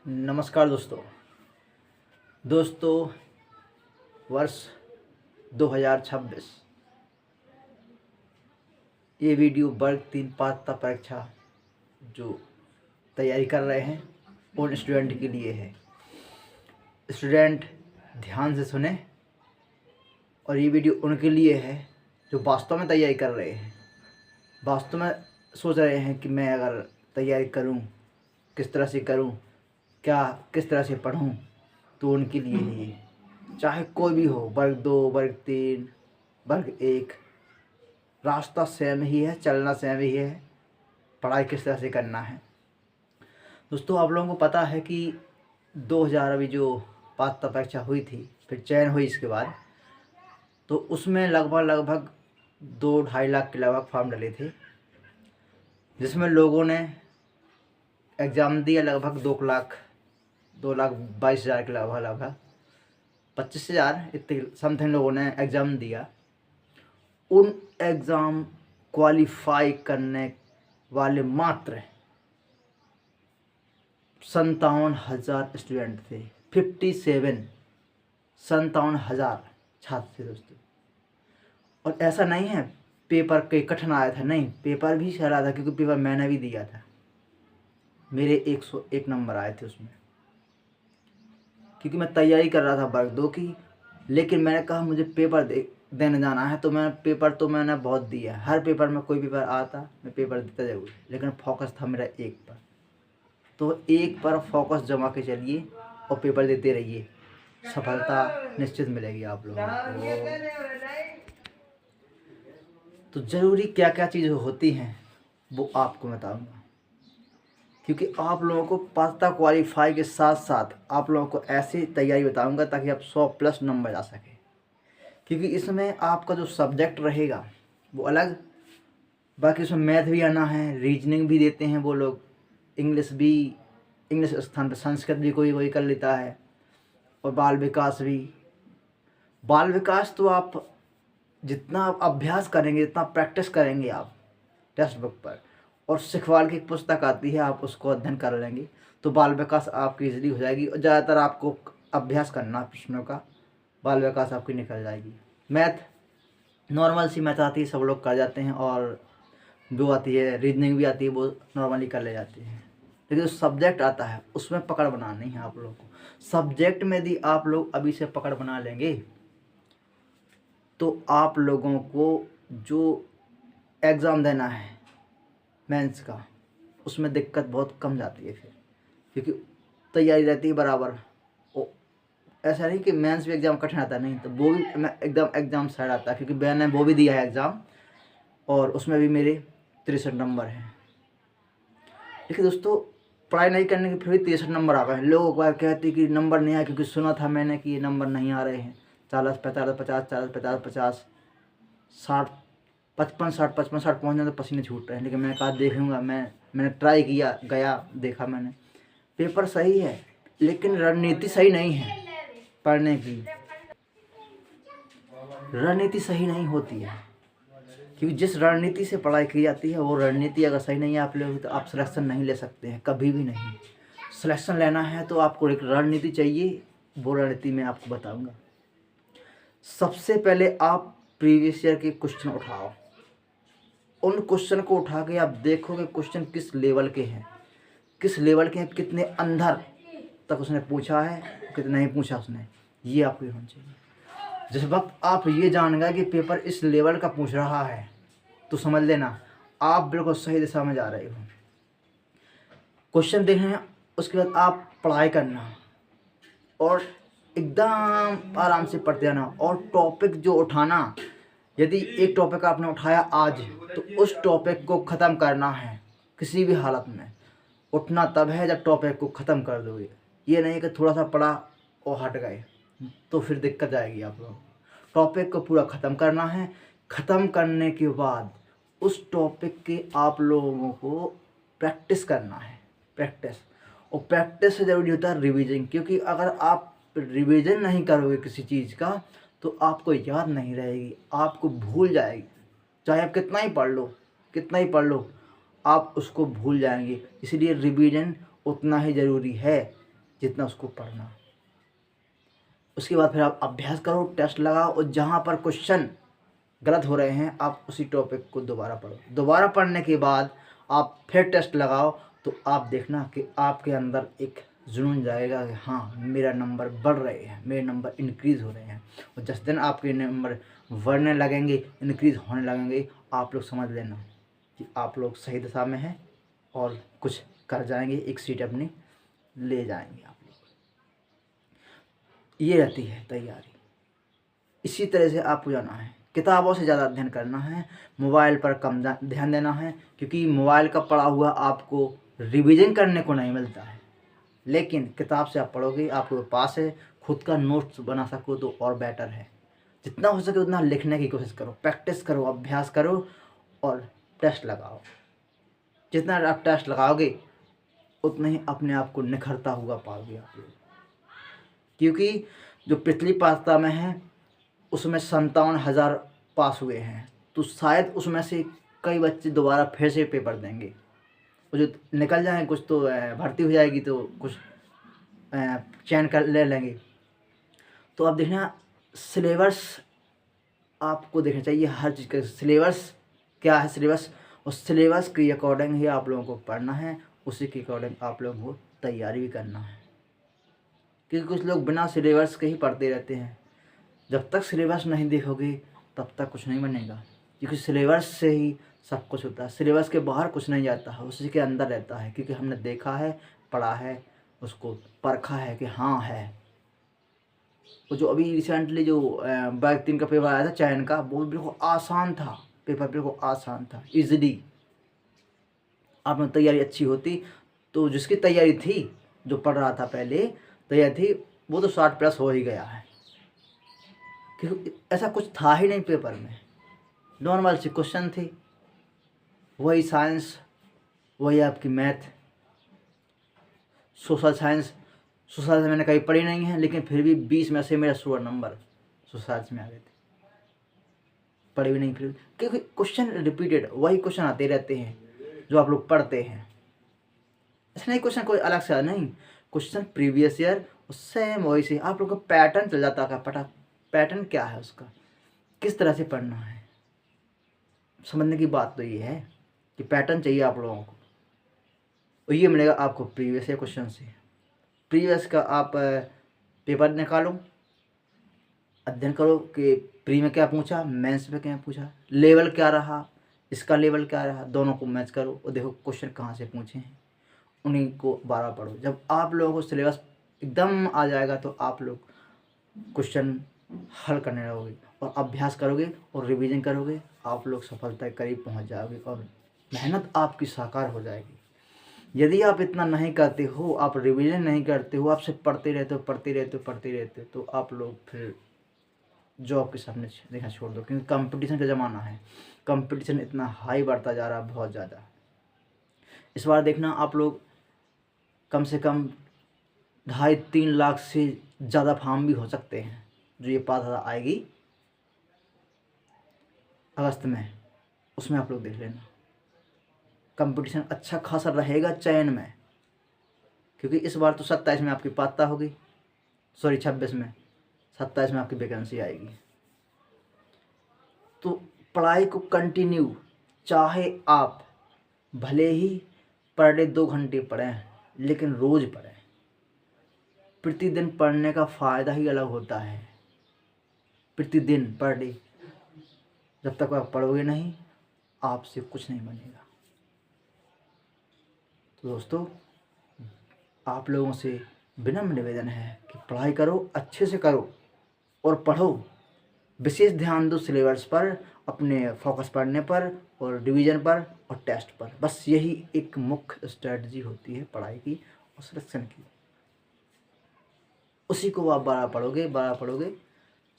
नमस्कार दोस्तों वर्ष 2026 ये वीडियो वर्ग 3 पात्रता परीक्षा जो तैयारी कर रहे हैं उन स्टूडेंट के लिए है। स्टूडेंट ध्यान से सुने और ये वीडियो उनके लिए है जो वास्तव में तैयारी कर रहे हैं, वास्तव में सोच रहे हैं कि मैं अगर तैयारी करूं किस तरह से करूं, क्या किस तरह से पढूं, तो उनके लिए ही है। चाहे कोई भी हो, वर्ग 2, वर्ग 3, वर्ग 1, रास्ता सेम ही है, चलना सेम ही है, पढ़ाई किस तरह से करना है। दोस्तों आप लोगों को पता है कि 2000 अभी जो पात्रता परीक्षा हुई थी, फिर चयन हुई इसके बाद, तो उसमें लगभग 2-2.5 लाख के लगभग फॉर्म डले थे, जिसमें लोगों ने एग्ज़ाम दिया लगभग 2,22,000 के लगभग 25,000 इतने समथिंग लोगों ने एग्ज़ाम दिया। उन एग्ज़ाम क्वालिफाई करने वाले मात्र 57,000 स्टूडेंट थे। 57,000 छात्र थे दोस्तों। और ऐसा नहीं है पेपर के कठिन आया था, नहीं, पेपर भी सरल आया था, क्योंकि पेपर मैंने भी दिया था, मेरे 101 नंबर आए थे उसमें, क्योंकि मैं तैयारी कर रहा था वर्ग 2 की। लेकिन मैंने कहा मुझे पेपर देने जाना है, तो मैंने बहुत दिया। हर पेपर में कोई पेपर आता मैं पेपर देता जरूर, लेकिन फोकस था मेरा एक पर। तो एक पर फोकस जमा के चलिए और पेपर देते रहिए, सफलता निश्चित मिलेगी आप लोगों को। तो ज़रूरी क्या क्या चीज़ें होती हैं वो आपको बताऊंगा, क्योंकि आप लोगों को पात्रता क्वालिफाई के साथ साथ आप लोगों को ऐसी तैयारी बताऊंगा ताकि आप 100+ नंबर आ सके। क्योंकि इसमें आपका जो सब्जेक्ट रहेगा वो अलग, बाकी उसमें मैथ भी आना है, रीजनिंग भी देते हैं वो लोग, इंग्लिश स्थान पर संस्कृत भी कोई कर लेता है, और बाल विकास भी। बाल विकास तो आप जितना अभ्यास करेंगे, जितना प्रैक्टिस करेंगे आप टेक्स्ट बुक पर, और सिखवाल की एक पुस्तक आती है, आप उसको अध्ययन कर लेंगे तो बाल विकास आपकी ईजिली हो जाएगी। और ज़्यादातर आपको अभ्यास करना प्रश्नों का, बाल विकास आपकी निकल जाएगी। मैथ नॉर्मल सी मैथ आती है, सब लोग कर जाते हैं, और जो आती है रीजनिंग भी आती है वो नॉर्मली कर ले जाते हैं। लेकिन जो सब्जेक्ट आता है उसमें पकड़ बनानी है आप लोगों को। सब्जेक्ट में यदि आप लोग अभी से पकड़ बना लेंगे तो आप लोगों को जो एग्ज़ाम देना है मेंस का, उसमें दिक्कत बहुत कम जाती है फिर, क्योंकि तैयारी रहती है बराबर। ऐसा नहीं कि मेंस भी एग्ज़ाम कठिन आता नहीं, तो वो भी एकदम एग्ज़ाम सही आता है, क्योंकि मैंने वो भी दिया है एग्ज़ाम, और उसमें भी मेरे 63 नंबर हैं। लेकिन दोस्तों पढ़ाई नहीं करने के फिर भी 63 नंबर आ गए। लोग बार कहते कि नंबर नहीं आया, क्योंकि सुना था मैंने कि ये नंबर नहीं आ रहे हैं। 40, 45, 50, 40, 50, 50, 60, 55, 60, 55, 60 पहुँचने तो पसीने छूट रहे हैं। लेकिन मैंने कहा देखूँगा, मैंने ट्राई किया, गया, देखा मैंने, पेपर सही है लेकिन रणनीति सही नहीं है। पढ़ने की रणनीति सही नहीं होती है, क्योंकि जिस रणनीति से पढ़ाई की जाती है वो रणनीति अगर सही नहीं है आप लोग, तो आप सिलेक्शन नहीं ले सकते हैं, कभी भी नहीं। सिलेक्शन लेना है तो आपको एक रणनीति चाहिए, वो रणनीति मैं आपको बताऊंगा। सबसे पहले आप प्रीवियस ईयर के क्वेश्चन उठाओ, उन क्वेश्चन को उठा के आप देखोगे क्वेश्चन किस लेवल के हैं, कितने अंदर तक उसने पूछा है, कितना नहीं पूछा उसने, ये आपको होना चाहिए। जिस वक्त आप ये जान गए कि पेपर इस लेवल का पूछ रहा है, तो समझ लेना आप बिल्कुल सही दिशा में जा रहे हो। क्वेश्चन देखना, उसके बाद आप पढ़ाई करना और एकदम आराम से पढ़ते जाना, और टॉपिक जो उठाना, यदि एक टॉपिक आपने उठाया आज, तो उस टॉपिक को ख़त्म करना है। किसी भी हालत में उठना तब है जब टॉपिक को ख़त्म कर दोगे। ये नहीं कि थोड़ा सा पढ़ा और हट गए, तो फिर दिक्कत आएगी आप लोग। टॉपिक को पूरा ख़त्म करना है। ख़त्म करने के बाद उस टॉपिक के आप लोगों को प्रैक्टिस करना है, और प्रैक्टिस से ज़रूरी होता है रिवीजन, क्योंकि अगर आप रिवीजन नहीं करोगे किसी चीज़ का तो आपको याद नहीं रहेगी, आपको भूल जाएगी। चाहे आप कितना ही पढ़ लो, आप उसको भूल जाएंगे। इसलिए रिवीजन उतना ही ज़रूरी है जितना उसको पढ़ना। उसके बाद फिर आप अभ्यास करो, टेस्ट लगाओ, और जहाँ पर क्वेश्चन गलत हो रहे हैं आप उसी टॉपिक को दोबारा पढ़ो। दोबारा पढ़ने के बाद आप फिर टेस्ट लगाओ, तो आप देखना कि आपके अंदर एक जुनून जाएगा कि हाँ मेरा नंबर बढ़ रहे हैं, मेरे नंबर इंक्रीज़ हो रहे हैं। और जिस दिन आपके नंबर बढ़ने लगेंगे, इंक्रीज़ होने लगेंगे, आप लोग समझ लेना कि आप लोग सही दिशा में हैं और कुछ कर जाएंगे, एक सीट अपनी ले जाएंगे आप लोग। ये रहती है तैयारी। इसी तरह से आपको जाना है, किताबों से ज़्यादा अध्ययन करना है, मोबाइल पर कम ध्यान देना है, क्योंकि मोबाइल का पढ़ा हुआ आपको रिवीजन करने को नहीं मिलता है। लेकिन किताब से आप पढ़ोगे, आपके पास है, खुद का नोट्स बना सको तो और बेटर है। जितना हो सके उतना लिखने की कोशिश करो, प्रैक्टिस करो, अभ्यास करो और टेस्ट लगाओ। जितना आप टेस्ट लगाओगे उतना ही अपने आप को निखरता हुआ पाओगे आप लोग। क्योंकि जो पिछली पात्रता में है उसमें 57,000 पास हुए हैं, तो शायद उसमें से कई बच्चे दोबारा फिर से पेपर देंगे, और जो निकल जाएंगे कुछ तो भर्ती हो जाएगी, तो कुछ चयन कर ले लेंगे। तो आप देखना सिलेबस आपको देखना चाहिए, हर चीज़ का सिलेबस क्या है, सिलेबस, और सिलेबस के अकॉर्डिंग ही आप लोगों को पढ़ना है, उसी के अकॉर्डिंग आप लोगों को तैयारी भी करना है। क्योंकि कुछ लोग बिना सिलेबस के ही पढ़ते रहते हैं। जब तक सिलेबस नहीं देखोगे तब तक कुछ नहीं बनेगा, क्योंकि सिलेबस से ही सब कुछ होता है। सिलेबस के बाहर कुछ नहीं जाता है, उसी के अंदर रहता है, क्योंकि हमने देखा है, पढ़ा है, उसको परखा है कि हाँ है। वो जो अभी रिसेंटली जो बैक 3 का पेपर आया था चयन का, वो बिल्कुल आसान था, पेपर बिल्कुल आसान था, ईजिली। आप में तैयारी अच्छी होती तो जिसकी तैयारी थी, जो पढ़ रहा था पहले तैयारी थी, वो तो 60+ हो ही गया है, क्योंकि ऐसा कुछ था ही नहीं पेपर में। नॉर्मल से क्वेश्चन थे, वही साइंस, वही आपकी math, social science. Social science मैंने कहीं पढ़ी नहीं है, लेकिन फिर भी 20 में से मेरा 16 नंबर सोशल साइंस में आ गए थे। पढ़ी भी नहीं फिर, क्योंकि क्वेश्चन रिपीटेड, वही क्वेश्चन आते रहते हैं जो आप लोग पढ़ते हैं। ऐसा नहीं क्वेश्चन कोई अलग से नहीं, क्वेश्चन प्रीवियस ईयर सेम वही से आप लोग का पैटर्न चल जाता है। पैटर्न क्या है उसका, किस तरह से पढ़ना है, समझने की बात तो ये है कि पैटर्न चाहिए आप लोगों को, और ये मिलेगा आपको प्रीवियस ईयर क्वेश्चन से। प्रीवियस का आप पेपर निकालो, अध्ययन करो कि प्री में क्या पूछा, मेंस में क्या पूछा, लेवल क्या रहा, इसका लेवल क्या रहा, दोनों को मैच करो और देखो क्वेश्चन कहाँ से पूछे हैं, उन्हीं को बारह पढ़ो। जब आप लोगों को सिलेबस एकदम आ जाएगा तो आप लोग क्वेश्चन हल करने लगोगे और अभ्यास करोगे और रिवीजन करोगे, आप लोग सफलता के करीब पहुंच जाओगे और मेहनत आपकी साकार हो जाएगी। यदि आप इतना नहीं करते हो, आप रिवीजन नहीं करते हो, आप सिर्फ पढ़ते रहते हो, तो आप लोग फिर जॉब के सामने देखना छोड़ दो, क्योंकि कंपटीशन का ज़माना है। कंपटीशन इतना हाई बढ़ता जा रहा है, बहुत ज़्यादा। इस बार देखना आप लोग कम से कम 2.5-3 लाख से ज़्यादा फार्म भी हो सकते हैं, जो ये पात्रता आएगी अगस्त में, उसमें आप लोग देख लेना। कंपटीशन अच्छा खासा रहेगा चयन में, क्योंकि इस बार तो 27 में आपकी पात्रता होगी, सॉरी 26 में, 27 में आपकी वैकेंसी आएगी। तो पढ़ाई को कंटिन्यू, चाहे आप भले ही पर डे 2 घंटे पढ़ें, लेकिन रोज़ पढ़ें। प्रतिदिन पढ़ने का फ़ायदा ही अलग होता है। प्रतिदिन पर डे, जब तक आप पढ़ोगे नहीं आपसे कुछ नहीं बनेगा। तो दोस्तों, आप लोगों से विनम्र निवेदन है कि पढ़ाई करो, अच्छे से करो और पढ़ो। विशेष ध्यान दो सिलेबस पर, अपने फोकस पढ़ने पर और डिवीज़न पर और टेस्ट पर। बस यही एक मुख्य स्ट्रेटजी होती है पढ़ाई की और सिलेक्शन की। उसी को आप बारह पढ़ोगे,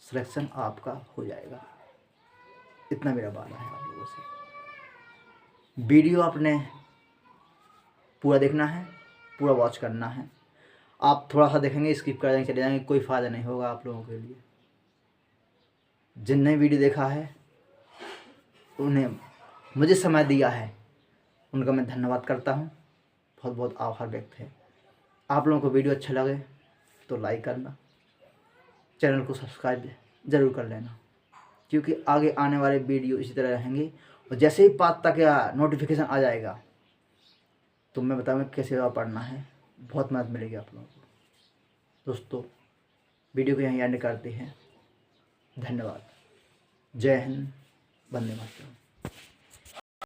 सिलेक्शन आपका हो जाएगा। इतना मेरा वादा है आप लोगों से। वीडियो आपने पूरा देखना है, पूरा वॉच करना है। आप थोड़ा सा देखेंगे, स्किप कर देंगे, चले जाएंगे, कोई फ़ायदा नहीं होगा आप लोगों के लिए। जिनने वीडियो देखा है, उन्हें मुझे समय दिया है, उनका मैं धन्यवाद करता हूँ, बहुत बहुत आभार व्यक्त है। आप लोगों को वीडियो अच्छा लगे तो लाइक करना, चैनल को सब्सक्राइब ज़रूर कर लेना, क्योंकि आगे आने वाले वीडियो इसी तरह रहेंगे। और जैसे ही 5 तक या नोटिफिकेशन आ जाएगा तो मैं बताऊँगा कैसे वह पढ़ना है, बहुत मदद मिलेगी आप लोगों को। दोस्तों, वीडियो को यहीं एंड करते हैं। धन्यवाद। जय हिंद, वंदे मातरम।